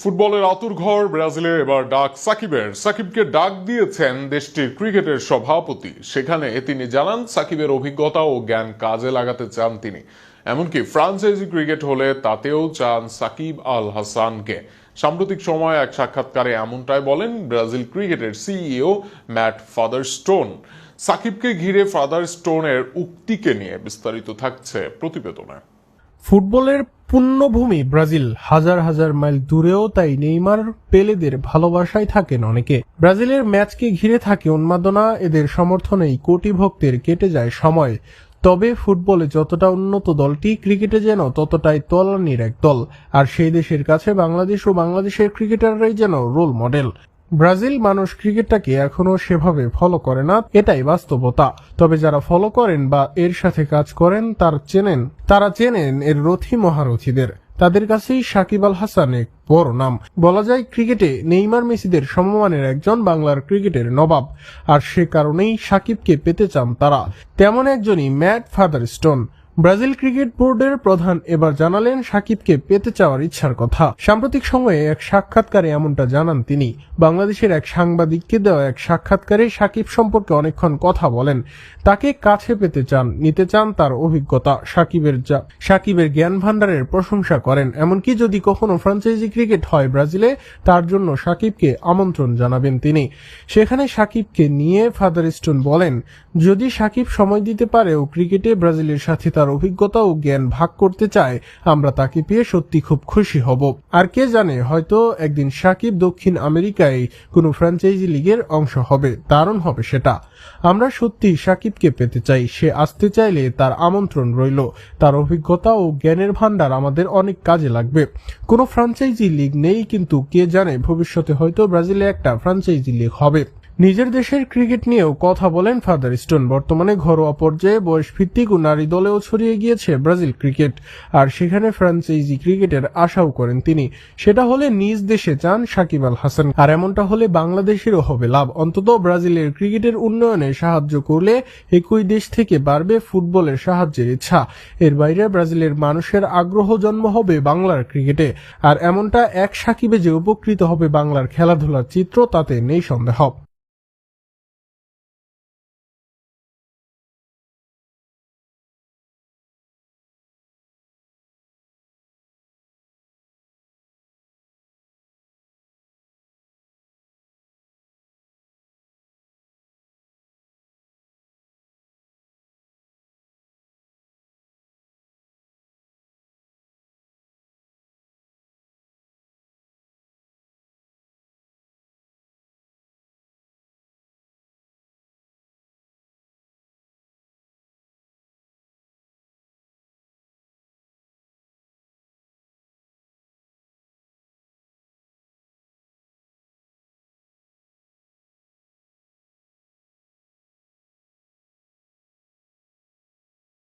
ফুটবলের আঁতুড়ঘর ব্রাজিলে এবার ডাক সাকিবের। সাকিবকে ডাক দিয়েছেন দেশটির ক্রিকেটের সভাপতি। সেখানে তিনি জানান সাকিবের অভিজ্ঞতা ও জ্ঞান কাজে লাগাতে চান তিনি। এমনকি ফ্রাঞ্চাইজি ক্রিকেট হলে তাতেও চান সাকিব আল হাসানকে। সাম্প্রতিক সময়ে এক সাক্ষাৎকারে এমনটাই বলেন ব্রাজিল ক্রিকেটের সিইও ম্যাট ফাদারস্টোন। সাকিবকে ঘিরে ফাদারস্টোনের উক্তিকে নিয়ে বিস্তারিত থাকছে প্রতিবেদনে। ফুটবলের পুণ্যভূমি ব্রাজিল, হাজার হাজার মাইল দূরেও তাই নেইমার পেলেদের ভালোবাসায় থাকেন অনেকে। ব্রাজিলের ম্যাচকে ঘিরে থাকে উন্মাদনা, এদের সমর্থনেই কোটি ভক্তের কেটে যায় সময়। তবে ফুটবলে যতটা উন্নত দলটি, ক্রিকেটে যেন ততটাই তলানির এক দল। আর সেই দেশের কাছে বাংলাদেশ ও বাংলাদেশের ক্রিকেটাররাই যেন রোল মডেল। ব্রাজিল মানুষ ক্রিকেটটাকে এখনো সেভাবে ফলো করে না, এটাই বাস্তবতা। তবে যারা ফলো করেন বা এর সাথে কাজ করেন তারা চেনেন এর রথী মহারথীদের। তাদের কাছেই সাকিব আল হাসান এক বড় নাম। বলা যায় ক্রিকেটে নেইমার মেসিদের সমমানের একজন বাংলার ক্রিকেটের নবাব। আর সে কারণেই সাকিবকে পেতে চান তারা। তেমন একজনই ম্যাট ফাদারস্টোন। ব্রাজিল ক্রিকেট বোর্ডের প্রধান এবার জানালেন সাকিবকে পেতে চাওয়ার ইচ্ছার কথা। সাম্প্রতিক সময়ে এক সাক্ষাৎকারে এমনটা জানান তিনি। বাংলাদেশের এক সাংবাদিককে দেওয়া এক সাক্ষাৎকারে সাকিব সম্পর্কে অনেকক্ষণ কথা বলেন। তাকে কাছে পেতে চান, নিতে চান তার অভিজ্ঞতা। সাকিবের জ্ঞান ভান্ডারের প্রশংসা করেন। এমনকি যদি কখনো ফ্র্যাঞ্চাইজি ক্রিকেট হয় ব্রাজিলে, তার জন্য সাকিবকে আমন্ত্রণ জানাবেন তিনি। সেখানে সাকিবকে নিয়ে ফাদারস্টোন বলেন, যদি সাকিব সময় দিতে পারে ও ক্রিকেটে ব্রাজিলের সাথে তার অভিজ্ঞতা ও জ্ঞান ভাগ করতে চায়, আমরা তাকে পেয়ে সত্যি খুব খুশি হব। আর কে জানে, হয়তো একদিন সাকিব দক্ষিণ আমেরিকায় কোনো ফ্র্যাঞ্চাইজি লিগের অংশ হবে। দারুণ হবে সেটা। আমরা সত্যি সাকিবকে পেতে চাই। সে আসতে চাইলে তার আমন্ত্রণ রইল। তার অভিজ্ঞতা ও জ্ঞানের ভান্ডার আমাদের অনেক কাজে লাগবে। কোনো ফ্র্যাঞ্চাইজি লিগ নেই, কিন্তু কে জানে ভবিষ্যতে হয়তো ব্রাজিলে একটা ফ্র্যাঞ্চাইজি লিগ হবে। নিজের দেশের ক্রিকেট নিয়েও কথা বলেন ফাদারস্টোন। বর্তমানে ঘরোয়া পর্যায়ে বয়স ভিত্তিক ও নারী দলেও ছড়িয়ে গিয়েছে ব্রাজিল ক্রিকেট। আর সেখানে ফ্র্যাঞ্চাইজি ক্রিকেটের আশাও করেন তিনি। সেটা হলে নিজ দেশে চান সাকিব আল হাসান। আর এমনটা হলে বাংলাদেশেরও হবে লাভ। অন্তত ব্রাজিলের ক্রিকেটের উন্নয়নে সাহায্য করলে একই দেশ থেকে বাড়বে ফুটবলের সাহায্যের ইচ্ছা। এর বাইরে ব্রাজিলের মানুষের আগ্রহ জন্ম হবে বাংলার ক্রিকেটে। আর এমনটা এক সাকিবে যে উপকৃত হবে বাংলার খেলাধুলার চিত্র, তাতে নেই সন্দেহ।